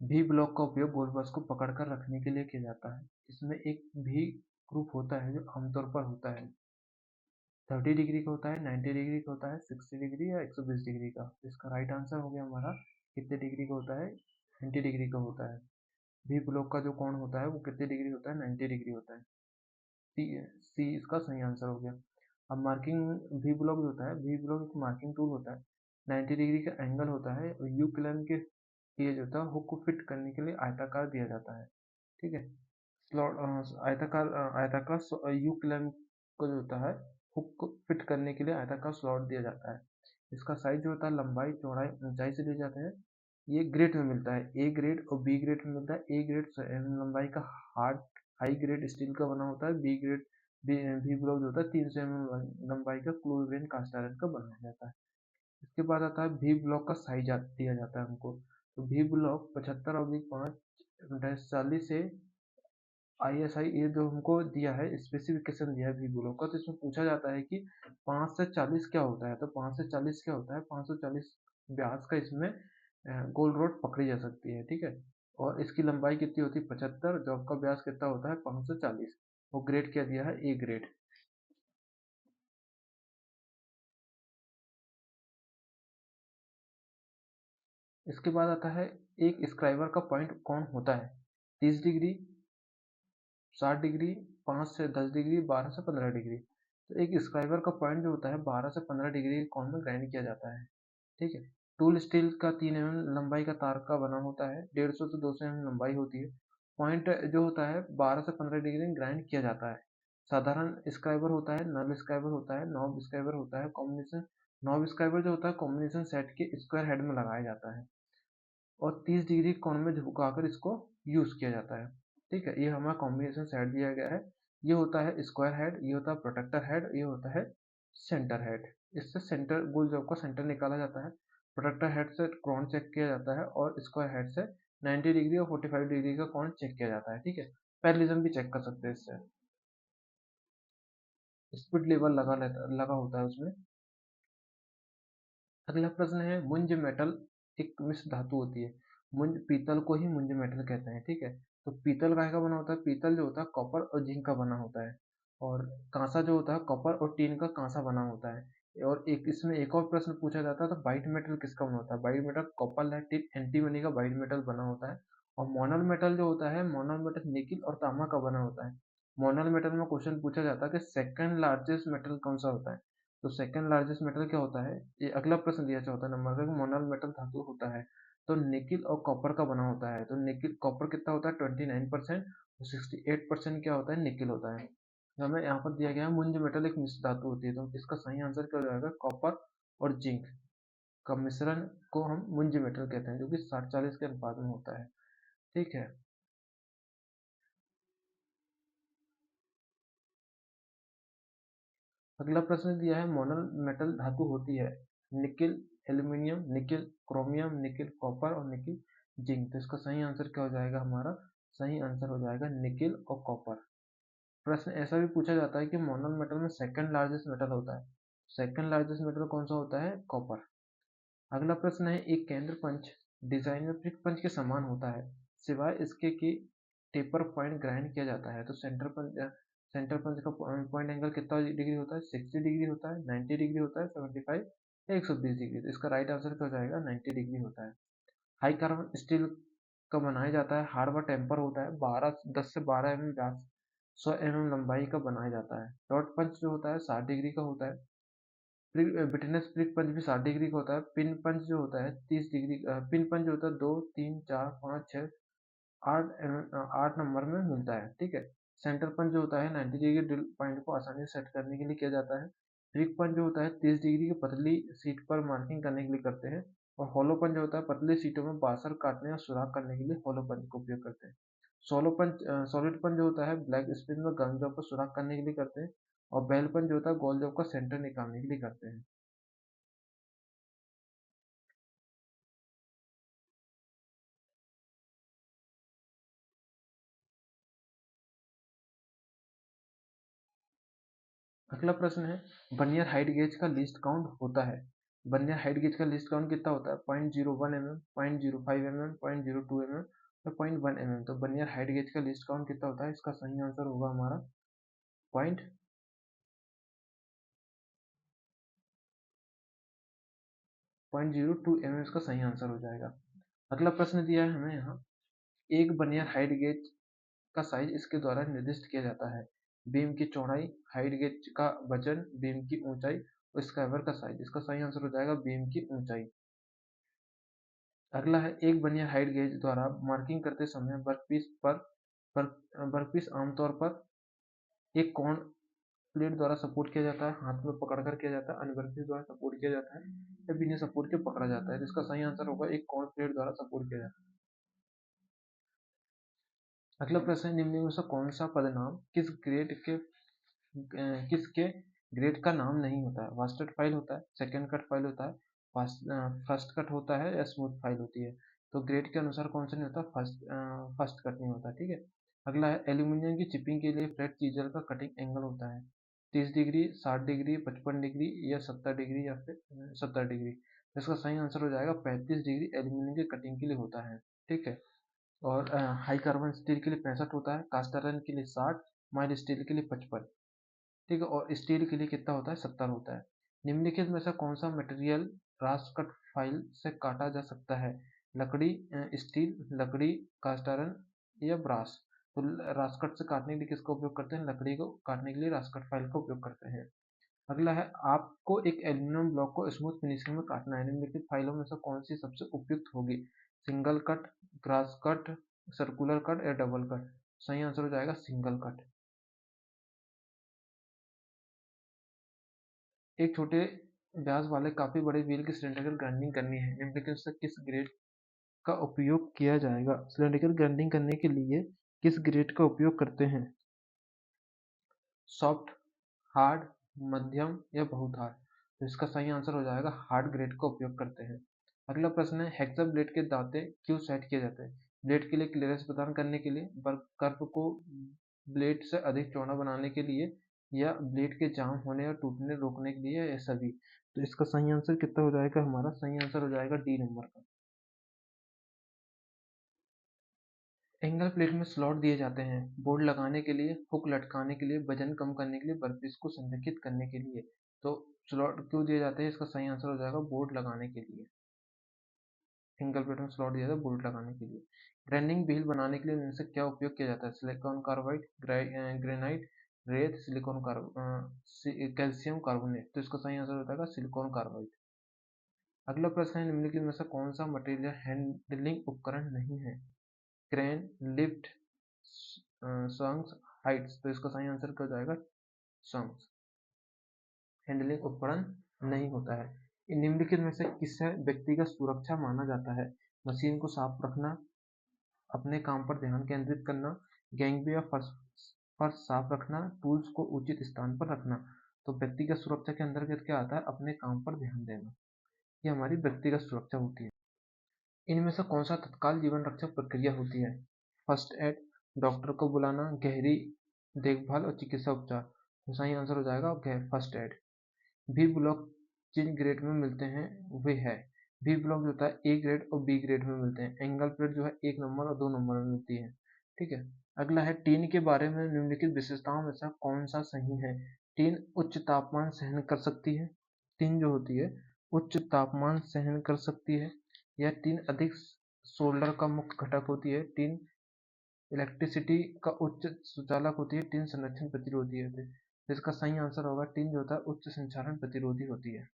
भी ब्लॉक का उपयोग गोल बॉक्स को पकड़कर रखने के लिए किया जाता है। इसमें एक भी ग्रुप होता है जो आमतौर पर होता है 30 डिग्री का होता है, 90 डिग्री का होता है, 60 डिग्री या 120 डिग्री का। इसका राइट आंसर हो गया हमारा कितने डिग्री का होता है, 90 डिग्री का होता है। भी ब्लॉक का जो कोण होता है वो कितने डिग्री होता है, 90 डिग्री होता है। सी इसका सही आंसर हो गया। अब मार्किंग भी ब्लॉक जो होता है, भी ब्लॉक एक मार्किंग टूल होता है, 90 डिग्री का एंगल होता है और यू क्लैंप के लिए जो होता है हुक को फिट करने के लिए आयताकार दिया जाता है। ठीक है, स्लॉट आयताकार यू क्लैंप को जो होता है हुक को फिट करने के लिए आयताकार स्लॉट दिया जाता है। इसका साइज जो होता है लंबाई चौड़ाई ऊंचाई से दिए जाते हैं। ये ग्रेड में मिलता है, ए ग्रेड और बी ग्रेड में मिलता है। ए ग्रेड लंबाई का हार्ड हाई ग्रेड स्टील का बना होता है। बी ग्रेड भी ब्लॉक जो होता है 300 लंबाई का क्लोरीन कास्ट आयरन का बनाया जाता है। इसके बाद आता है भी ब्लॉक का साइज दिया जाता है हमको। तो भी ब्लॉक 75/5-40 से ISI ये जो हमको दिया है स्पेसिफिकेशन दिया है भी ब्लॉक का, तो इसमें पूछा जाता है कि 5 से 40 क्या होता है। तो 5 से 40 क्या होता है, 540 व्यास का इसमें गोल रोड पकड़ी जा सकती है। ठीक है, और इसकी लंबाई कितनी होती है 75, जॉब का व्यास कितना होता है 540। वो ग्रेड क्या दिया है, ए ग्रेड। इसके बाद आता है एक स्क्राइबर का पॉइंट कौन होता है, 30 डिग्री, 60 डिग्री, 5 से 10 डिग्री, 12 से 15 डिग्री। तो एक स्क्राइबर का पॉइंट जो होता है 12 से 15 डिग्री के कोण में ग्राइंड किया जाता है। ठीक है, टूल स्टील का 3 लंबाई का तार का बना होता है, 150 से 200 लंबाई होती है। पॉइंट जो होता है 12 से 15 डिग्री में ग्राइंड किया जाता है। साधारण स्क्राइबर होता है, नल स्क्राइबर होता है, नॉब स्क्राइबर होता है, कॉम्बिनेशन नॉब स्क्राइबर जो होता है कॉम्बिनेशन सेट के स्क्वायर हेड में लगाया जाता है और 30 डिग्री कोण में झुकाकर इसको यूज किया जाता है। ठीक है, ये हमारा कॉम्बिनेशन सेट दिया गया है। ये होता है स्क्वायर हेड, ये होता है प्रोटेक्टर हेड, ये होता है सेंटर हेड। इससे सेंटर गोल जॉब का सेंटर निकाला जाता है। प्रोटेक्टर हेड से कोण चेक किया जाता है और स्क्वायर हेड से 90 डिग्री और 45 डिग्री का कोण चेक किया जाता है। ठीक है, पैरेललिज्म भी चेक कर सकते हैं इससे। स्पीड लेवल लगा होता है उसमें। अगला प्रश्न है मुंज मेटल एक मिश्र धातु होती है। मुंज पीतल को ही मुंज मेटल कहते हैं। ठीक है, तो पीतल काय का बना होता है, पीतल जो होता है कॉपर और जिंक का बना होता है। और कांसा जो होता है कॉपर और टीन का कांसा बना होता है। और एक इसमें एक और प्रश्न पूछा जाता है तो वाइट मेटल किसका बना होता है, white metal copper lead tin antimony का वाइट मेटल बना होता है। और मोनल मेटल जो होता है, मोनल मेटल निकिल और तांबा का बना होता है। मोनल मेटल में क्वेश्चन पूछा जाता है कि सेकंड लार्जेस्ट मेटल कौन सा होता है। तो सेकंड लार्जेस्ट मेटल क्या होता है, ये अगला प्रश्न दिया 14 नंबर का, मोनल मेटल धातु होता है तो निकिल और कॉपर का बना होता है। तो निकिल कॉपर कितना होता है 29% और 68% क्या होता है निकिल होता है। तो हमें यहाँ पर दिया गया है मुंज मेटल एक मिश्र धातु होती है, तो इसका सही आंसर क्या हो जाएगा, कॉपर और जिंक का मिश्रण को हम मुंज मेटल कहते हैं, जो कि 60-40 के अनुपात में होता है। ठीक है, अगला प्रश्न दिया है मोनल मेटल धातु होती है nickel aluminium, nickel chromium, nickel copper और निकिल जिंक। तो इसका सही आंसर क्या हो जाएगा, हमारा सही आंसर हो जाएगा निकिल और कॉपर। प्रश्न ऐसा भी पूछा जाता है कि मोनल मेटल में सेकंड लार्जेस्ट मेटल होता है, सेकंड लार्जेस्ट मेटल कौन सा होता है, कॉपर। अगला प्रश्न है एक केंद्र पंच डिजाइन में प्रिक पंच के समान होता है सिवाय इसके कि टेपर पॉइंट ग्राइंड किया जाता है। तो सेंटर पंच का पॉइंट एंगल कितना डिग्री होता है, 60 डिग्री होता है, 90 डिग्री होता है, 75 या 120 डिग्री। तो इसका राइट आंसर क्या हो जाएगा, 90 डिग्री होता है। हाई कार्बन स्टील का बनाया जाता है, हार्ड व टेम्पर होता है, 10 से 12 व्यास, 100 लंबाई का बनाया जाता है। डॉट पंच जो होता है 60 डिग्री का होता है। बिटनेस प्रिक पंच भी 60 डिग्री का होता है। पिन पंच जो होता है 30 डिग्री, पिन पंच जो होता है 2, 3, 4, 5, 6, 8 नंबर में मिलता है। ठीक है, सेंटर पंच जो होता है 90 डिग्री ड्रिल पॉइंट को आसानी से सेट करने के लिए किया जाता है। प्रिक पंच जो होता है 30 डिग्री की पतली सीट पर मार्किंग करने के लिए करते हैं। और होलो पंच जो होता है पतली सीटों में बासर काटने और सुराख करने के लिए होलो पंच का उपयोग करते हैं। सॉलिड पंच जो होता है ब्लैक स्पिन में गन जॉब पर सुराख करने के लिए करते हैं। और बेल पंच जो होता है गोल जॉब का सेंटर निकालने के लिए करते हैं। अगला प्रश्न है वर्नियर हाइट गेज का लीस्ट काउंट होता है बर्नियर हाइट गेज का लीस्ट काउंट कितना होता है? 0.01 mm, 0.05 mm, 0.02 mm और 0.1 mm। तो बर्नियर हाइट गेज का लीस्ट काउंट कितना होता है? इसका सही आंसर होगा हमारा 0.02 mm इसका सही आंसर हो जाएगा। अगला प्रश्न दिया है हमें यहाँ, एक बर्नियर हाइट गेज का साइज इसके द्वारा निर्दिष्ट किया जाता है। बीम की चौड़ाई, हाइट गेज का वजन, बीम की ऊंचाई और स्क्वायर का साइज। इसका सही आंसर हो जाएगा बीम की ऊंचाई। अगला है, एक बर्नियर हाइट गेज द्वारा मार्किंग करते समय वर्कपीस आमतौर पर एक कोण प्लेट द्वारा सपोर्ट किया जाता है, हाथ में पकड़कर किया जाता है, अन्य वर्कपीस द्वारा सपोर्ट किया जाता है या बिना सपोर्ट के पकड़ा जाता है। जिसका सही आंसर होगा एक कोण प्लेट द्वारा सपोर्ट किया जाता है। अगला प्रश्न है, निम्न में से कौन सा पदनाम किसके ग्रेड का नाम नहीं होता है? वास्टेड फाइल होता है, सेकेंड कट फाइल होता है, फर्स्ट कट होता है या स्मूथ फाइल होती है? तो ग्रेड के अनुसार कौन सा नहीं होता? फर्स्ट कट नहीं होता। ठीक है। अगला है, एल्यूमिनियम की चिपिंग के लिए फ्लैट चीजल का कटिंग एंगल होता है 30 डिग्री, 60 डिग्री, 55 डिग्री या 70 डिग्री या फिर 70 डिग्री। तो इसका सही आंसर हो जाएगा 35 डिग्री एल्यूमिनियम की कटिंग के लिए होता है। ठीक है। और हाई कार्बन स्टील के लिए 65 होता है, कास्ट आयरन के लिए 60, माइल्ड स्टील के लिए 55। ठीक है। और स्टील के लिए कितना होता है? 70 होता है। निम्नलिखित में से कौन सा मटेरियल रास्कट फाइल से काटा जा सकता है? लकड़ी, स्टील, लकड़ी, कास्ट आयरन या ब्रास? तो रास्कट से काटने के लिए किसका उपयोग करते हैं? लकड़ी को काटने के लिए रास्कट फाइल का उपयोग करते हैं। अगला है, आपको एक एल्यूमिनियम ब्लॉक को स्मूथ फिनिशिंग में काटना है, निम्नलिखित फाइलों में से कौन सी सबसे उपयुक्त होगी? Single cut, grass cut, circular cut या डबल कट? सही आंसर हो जाएगा सिंगल कट। एक छोटे व्यास वाले काफी बड़े व्हील की सिलेंड्रिकल ग्राइंडिंग करनी है, निम्नलिखित से किस ग्रेड का उपयोग किया जाएगा? सिलेंड्रिकल ग्राइंडिंग करने के लिए किस ग्रेड का उपयोग करते हैं? सॉफ्ट, हार्ड, मध्यम या बहुत हार्ड? तो इसका सही आंसर हो जाएगा हार्ड ग्रेड का उपयोग करते हैं। अगला प्रश्न है, हेक्सा ब्लेड के दांते क्यों सेट किए जाते हैं? ब्लेड के लिए क्लियरेंस प्रदान करने के लिए, कर्व को ब्लेड से अधिक चौड़ा बनाने के लिए या ब्लेड के जाम होने और टूटने रोकने के लिए या सभी? तो इसका सही आंसर कितना हो जाएगा? हमारा सही आंसर हो जाएगा डी नंबर का। एंगल प्लेट में स्लॉट दिए जाते हैं बोर्ड लगाने के लिए, हुक लटकाने के लिए, वजन कम करने के लिए, वर्कपीस को संरेखित करने के लिए। तो स्लॉट क्यों दिए जाते हैं? इसका सही आंसर हो जाएगा बोर्ड लगाने के लिए। एंगल प्लेट में स्लॉट दिया जाता है बोर्ड लगाने के लिए। ग्राइंडिंग व्हील बनाने के लिए इनसे क्या उपयोग किया जाता है? सिलिकॉन कार्बाइड, ग्रेनाइट, रेत, कैल्शियम कार्बोनेट? तो इसका सही आंसर हो जाएगा सिलिकॉन कार्बाइड। अगला प्रश्न है, निम्नलिखित में से कौन सा मटेरियल हैंडलिंग उपकरण नहीं है? क्रेन, लिफ्ट, संक्स, हाइट्स? तो इसका सही आंसर क्या हो जाएगा? संक्स। हैंडलिंग उपकरण नहीं होता है। निम्नलिखित में से किसे व्यक्तिगत सुरक्षा माना जाता है? मशीन को साफ रखना, अपने काम पर ध्यान केंद्रित करना, गैंगवे या फर्श साफ रखना, टूल्स को उचित स्थान पर रखना। तो व्यक्तिगत सुरक्षा के अंतर्गत क्या आता है? अपने काम पर ध्यान देना। ये हमारी व्यक्तिगत सुरक्षा होती है। इनमें से कौन सा तत्काल जीवन रक्षक प्रक्रिया होती है? फर्स्ट एड, डॉक्टर को बुलाना, गहरी देखभाल और चिकित्सा उपचार? तो सही आंसर हो जाएगा फर्स्ट एड। बी ब्लॉक जिन ग्रेड में मिलते हैं वे है, बी ब्लॉक जो होता है ए ग्रेड और बी ग्रेड में मिलते हैं। एंगल प्लेट जो है 1 नंबर और 2 नंबर में मिलती है। ठीक है। अगला है, टीन के बारे में निम्नलिखित विशेषताओं में से कौन सा सही है? टीन उच्च तापमान सहन कर सकती है, टीन जो होती है उच्च तापमान सहन कर सकती है, या टीन अधिक सोल्डर का मुख्य घटक होती है, टीन इलेक्ट्रिसिटी का उच्च सुचालक होती है, टीन संरक्षण प्रतिरोधी होती है? तो इसका सही आंसर होगा टीन जो होता है उच्च संचारण प्रतिरोधी होती है।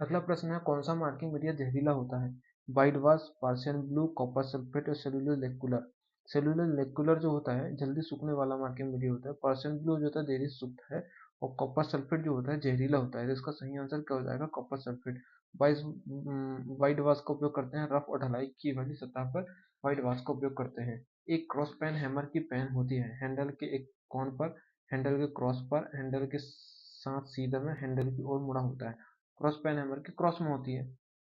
अगला प्रश्न है, कौन सा मार्किंग मटेरियल जहरीला होता है? White wash, partial blue, copper sulphate और सेलुलोज लेक्युलर? सेलुलोज लेक्युलर जो होता है जल्दी सूखने वाला मार्किंग मटेरियल होता है, पार्शियल ब्लू जो होता है देरी से सूखता है, और कॉपर सल्फेट जो होता है जहरीला होता है। तो इसका सही आंसर क्या हो जाएगा? Copper sulphate. व्हाइट वॉश का उपयोग करते हैं रफ और ढलाई की वाली सतह पर, व्हाइट वॉश का उपयोग करते हैं। एक क्रॉस पेन हैमर की पेन होती है, हैंडल के एक कोण पर, हैंडल के क्रॉस पर, हैंडल के साथ सीधा में, हैंडल की ओर मुड़ा होता है। क्रॉस पेन हैमर की क्रॉस में होती है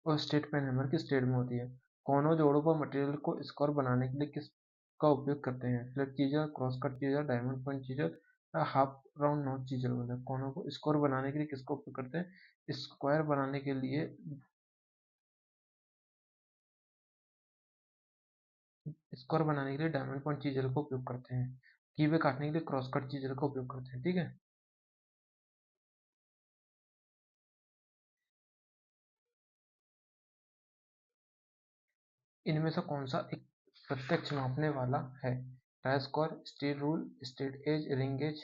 और स्ट्रेट पेन हैमर की स्ट्रेट में होती है। कोनों जोड़ों पर मटेरियल को स्क्वायर बनाने के लिए किस का उपयोग करते हैं? Flat chisel, cross cut chisel, diamond point chisel, half round notch chisel बोलते हैं। कोनों को स्क्वायर बनाने के लिए किसका उपयोग करते हैं? स्क्वायर बनाने के लिए डायमंड पॉइंट चीजर का उपयोग करते हैं। कीवे काटने के लिए क्रॉस कट चीजर का उपयोग करते हैं। ठीक है, इनमें से कौन सा एक प्रत्यक्ष मापने वाला है? Try square, steel rule, straight edge, ring gauge.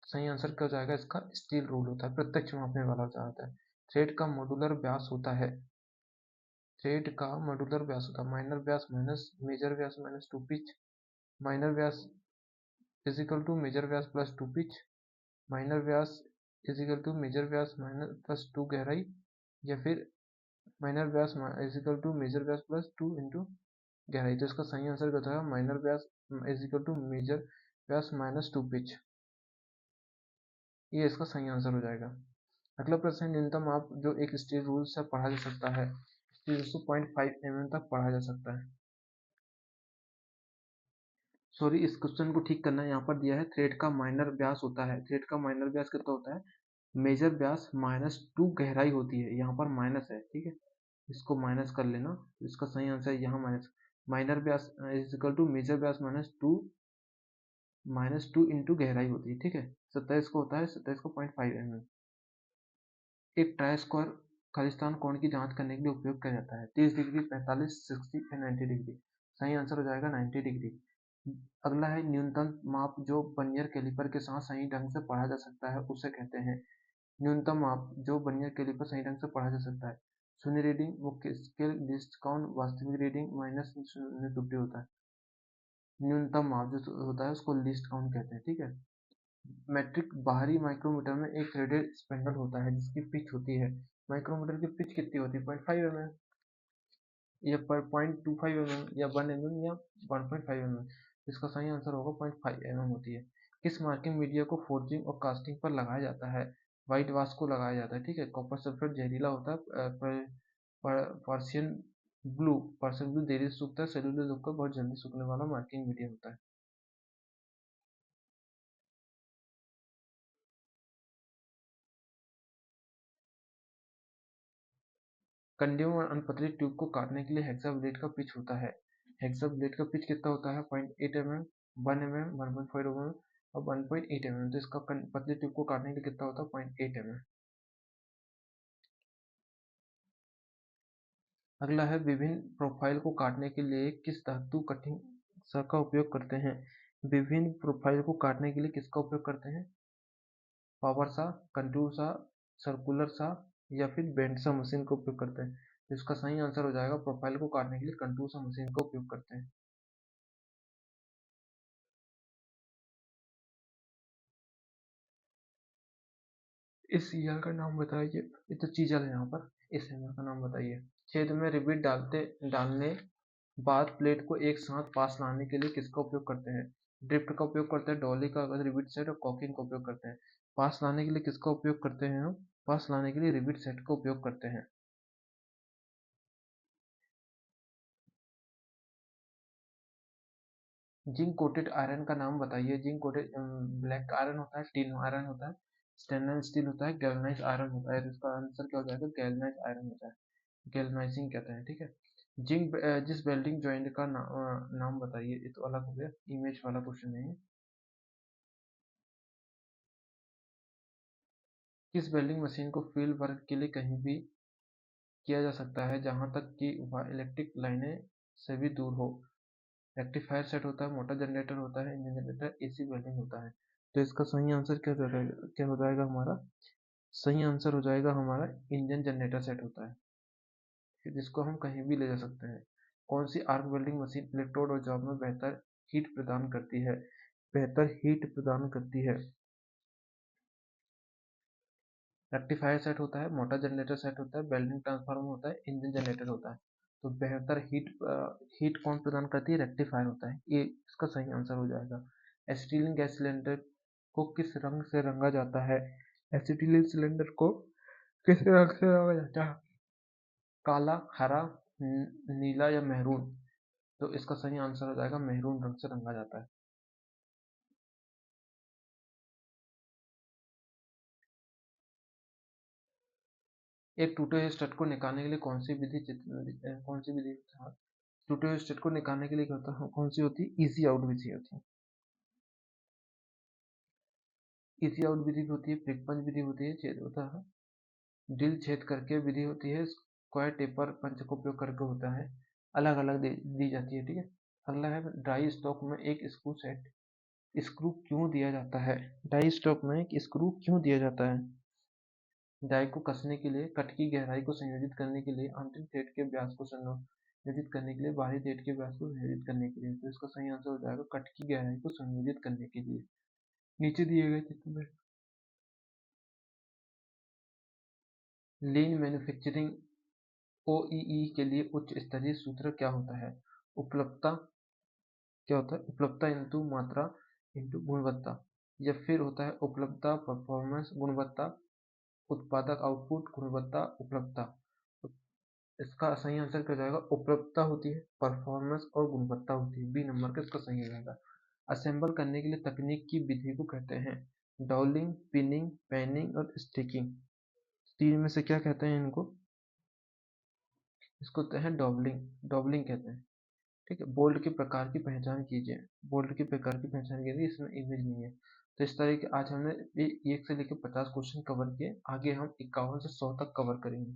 सही आंसर क्या हो जाएगा इसका? स्टील रूल होता है, प्रत्यक्ष मापने वाला होता है। थ्रेड का मॉड्यूलर व्यास होता है, माइनर व्यास माइनस मेजर व्यास माइनस टू पिच, माइनर व्यास इज इक्वल टू मेजर व्यास प्लस टू पिच, माइनर व्यास इज इक्वल टू मेजर व्यास माइनस प्लस टू गहराई, या फिर माइनर व्यास इज इक्वल टू मेजर व्यास प्लस टू इंटू गहराई। तो इसका सही आंसर क्या होता है? माइनर व्यास इज इक्वल टू मेजर व्यास माइनस टू पिच। ये इसका सही आंसर हो जाएगा। अगला प्रश्न, न्यूनतम माप जो एक स्टील रूल से पढ़ा जा सकता है। स्टील रूल को 0.5 mm तक पढ़ा जा सकता है। सॉरी, इस क्वेश्चन को ठीक करना है। यहाँ पर दिया है थ्रेड का माइनर व्यास होता है। थ्रेड का माइनर व्यास कितना होता है? मेजर व्यास माइनस टू गहराई होती है। यहाँ पर माइनस है, ठीक है, इसको माइनस कर लेना। इसका सही आंसर यहाँ माइनस, माइनर व्यास इज इक्वल टू मेजर व्यास माइनस टू इंटू गहराई होती है। ठीक है, 27 को होता है, 27 को 0.5 mm। एक ट्राई स्क्वायर खालिस्तान कोण की जांच करने के लिए उपयोग किया जाता है। 30 डिग्री, 45, 60 या 90 डिग्री। सही आंसर हो जाएगा 90 डिग्री। अगला है न्यूनतम माप जो वर्नियर कैलिपर के साथ सही ढंग से पढ़ा जा सकता है, उसे कहते हैं। न्यूनतम माप जो वर्नियर कैलिपर सही ढंग से पढ़ा जा सकता है। शून्य रीडिंग, मुख्य स्केल, लीस्ट काउंट, वास्तविक रीडिंग माइनस शून्य त्रुटि होता है। न्यूनतम माप जो होता है उसको लीस्ट काउंट कहते हैं। ठीक है, मैट्रिक बाहरी माइक्रोमीटर में एक थ्रेडेड स्पेंडल होता है जिसकी पिच होती है। माइक्रोमीटर की पिच कितनी होती है? 0.5 mm या पर 0.25 mm या 1 mm या 1.5 mm। इसका सही आंसर होगा 0.5 mm होती है। किस मार्किंग मीडिया को फोर्जिंग और कास्टिंग पर लगाया जाता है? व्हाइट वाश को लगाया जाता है। ठीक है, कॉपर सल्फेट जहरीला होता है, पर्शियन पर्शियन ब्लू देरी से सूखता है, सेलुलोज होकर बहुत जल्दी सूखने वाला मार्किंग मीडिया होता है। कंडीयों और अनपतली ट्यूब को काटने के लिए हेक्सा ब्लेड का पिच होता है। हेक्सा ब्लेड का पिच कितना होता है? 0.8 mm, 1 mm, 1.5 mm और 1.8 mm। तो इसका पतली ट्यूब को काटने के लिए कितना होता है? 0.8 mm। अगला है, विभिन्न प्रोफाइल को काटने के लिए किस धातु कटिंग सा का उपयोग करते हैं? विभिन्न प्रोफाइल को काटने के लिए किसका उपयोग करते हैं? पावर सा, कंटूर सा, सर्कुलर सा या फिर बेंड सा मशीन का उपयोग करते हैं। तो इसका सही आंसर हो जाएगा, प्रोफाइल को काटने के लिए कंटूर सा मशीन का उपयोग करते हैं। इस सीरियल का नाम बताइए। ये तो चीजल है यहाँ पर। इस हैमर का नाम बताइए। छेद में रिबिट डालने बाद प्लेट को एक साथ पास लाने के लिए किसका उपयोग करते हैं? ड्रिफ्ट का उपयोग करते हैं, डॉली का रिबिट सेट और कॉकिंग का उपयोग करते हैं। पास लाने के लिए किसका उपयोग करते हैं हम? पास लाने के लिए रिबिट सेट का उपयोग करते हैं। जिंक कोटेड आयरन का नाम बताइए। जिंक कोटेड ब्लैक आयरन होता है, टिन आयरन होता है, स्टेनलेस स्टील होता है, गैल्वनाइज आयरन होता है। तो इसका आंसर क्या हो जाएगा? गैल्वनाइज आयरन होता है, गैल्वनाइजिंग कहते हैं। ठीक है, जिस वेल्डिंग जॉइंट का नाम बताइए। ये तो अलग हो गया, इमेज वाला क्वेश्चन है। किस वेल्डिंग मशीन को फील्ड वर्क के लिए कहीं भी किया जा सकता है जहां तक कि वह इलेक्ट्रिक लाइनें से भी दूर हो? रेक्टिफायर सेट होता है, मोटर जनरेटर होता है, इंजन जनरेटर, एसी वेल्डिंग होता है। तो इसका सही आंसर क्या हो जाएगा हमारा? सही आंसर हो जाएगा हमारा इंजन जनरेटर सेट होता है, जिसको हम कहीं भी ले जा सकते हैं। कौन सी आर्क वेल्डिंग मशीन इलेक्ट्रोड और जॉब में बेहतर हीट प्रदान करती है? बेहतर हीट प्रदान करती है। रेक्टिफायर सेट होता है, मोटर जनरेटर सेट होता है, वेल्डिंग ट्रांसफार्मर होता है, इंजन जनरेटर होता है। तो बेहतर हीट कौन प्रदान करती है? रेक्टिफायर होता है। ये इसका सही आंसर हो जाएगा। एसिटिलीन गैस सिलेंडर को किस रंग से रंगा जाता है? एसिटिलीन सिलेंडर को किस रंग से रंगा जाता है? काला, हरा, नीला या मैरून? तो इसका सही आंसर हो जाएगा मेहरून रंग से रंगा जाता है। एक टूटे हुए स्टड को निकालने के लिए कौन सी विधि टूटे हुए स्टड को निकालने के लिए क्या होता है, कौन सी होती है, इजी आउट विधि होती है। इजी आउट विधि भी होती है, प्रिकपंच विधि होती है, छेद होता है, ड्रिल छेद करके विधि होती है, स्क्वायर टेपर पंच का उपयोग करके होता है, अलग अलग दी जाती है। ठीक है, अगला है ड्राई स्टॉक में एक स्क्रू सेट स्क्रू क्यों दिया जाता है। ड्राई स्टॉक में एक स्क्रू क्यों दिया जाता है। डाई को कसने के लिए, कट की गहराई को संयोजित करने के लिए, आंतरिक थ्रेड के व्यास को संयोजित करने के लिए, बाहरी थ्रेड के व्यास को संयोजित करने के लिए। तो इसका सही आंसर हो जाएगा कट की गहराई को संयोजित करने के लिए। नीचे दिए गए चित्र में लीन मैन्युफैक्चरिंग ओईई के लिए उच्च स्तरीय सूत्र क्या होता है। उपलब्धता, क्या होता है, उपलब्धता इंटू मात्रा इंटू गुणवत्ता, या फिर होता है उपलब्धता परफॉर्मेंस गुणवत्ता उत्पादक आउटपुट गुणवत्ता उपलब्धता। तो इसका सही आंसर क्या जाएगा, उपलब्धता होती है, परफॉर्मेंस और गुणवत्ता होती है। बी नंबर का इसका सही हो जाएगा। असेंबल करने के लिए तकनीक की विधि को कहते हैं डॉलिंग, पिनिंग, पैनिंग और स्टिकिंग। तीन में से क्या कहते हैं इनको, इसको कहते हैं डॉबलिंग, डॉबलिंग कहते हैं। ठीक है, बोल्ट के प्रकार की पहचान कीजिए। बोल्ट के प्रकार की पहचान कीजिए, इसमें इमेज नहीं है। तो इस तरह के आज हमने 1 से लेकर 50 क्वेश्चन कवर किए, आगे हम 51 से 100 तक कवर करेंगे।